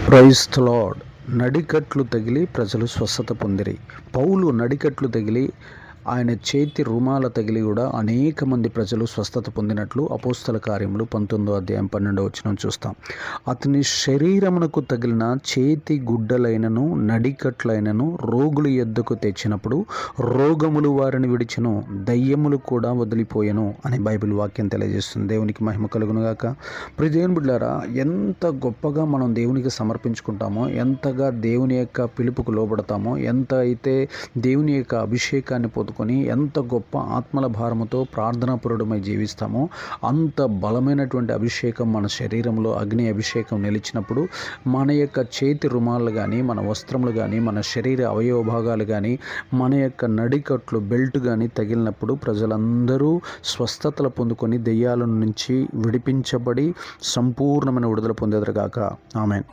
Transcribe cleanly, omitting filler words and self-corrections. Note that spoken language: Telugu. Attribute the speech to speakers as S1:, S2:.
S1: Praise the lord. నడికట్లు తగిలి ప్రజలు స్వస్థత పొందిరి. పౌలు నడికట్లు తగిలి ఆయన చేతి రుమాల తగిలి కూడా అనేక మంది ప్రజలు స్వస్థత పొందినట్లు అపోస్తల కార్యములు 19వ అధ్యాయం 12వ వచనం చూస్తాం. అతని శరీరమునకు తగిలిన చేతి గుడ్డలైనను నడికట్లైనను రోగుల యొద్దకు తెచ్చినప్పుడు రోగములు వారిని విడిచెను, దయ్యములు కూడా వదిలిపోయెను అని బైబిల్ వాక్యం తెలియజేస్తుంది. దేవునికి మహిమ కలుగునుగాక. ప్రియ దేవుని బిడ్డలారా, ఎంత గొప్పగా మనం దేవునికి సమర్పించుకుంటామో, ఎంతగా దేవుని యొక్క పిలుపుకు లోబడతామో, ఎంత అయితే దేవుని యొక్క అభిషేకాన్ని పొందుకొని ఎంత గొప్ప ఆత్మల భారముతో ప్రార్థనాపరుడమై జీవిస్తామో అంత బలమైనటువంటి అభిషేకం మన శరీరంలో అగ్ని అభిషేకం నిలిచినప్పుడు మన యొక్క చేతి రుమాలు కానీ, మన వస్త్రములు కానీ, మన శరీర అవయవ భాగాలు కానీ, మన యొక్క నడికట్లు బెల్ట్ కానీ తగిలినప్పుడు ప్రజలందరూ స్వస్థతలు పొందుకొని దెయ్యాల నుంచి విడిపించబడి సంపూర్ణమైన విడుదల పొందేదరుగాక. ఆమేన్.